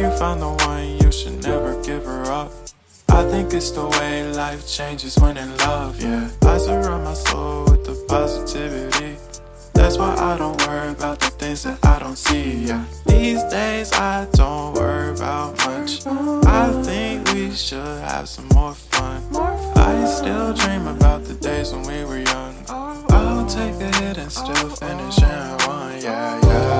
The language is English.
you found the one, you should never give her up. I think it's the way life changes when in love, yeah. I surround my soul with the positivity. That's why I don't worry about the things that I don't see, yeah. These days I don't worry about much. I think we should have some more fun. I still dream about the days when we were young. I'll take a hit and still finish in one, yeah, yeah.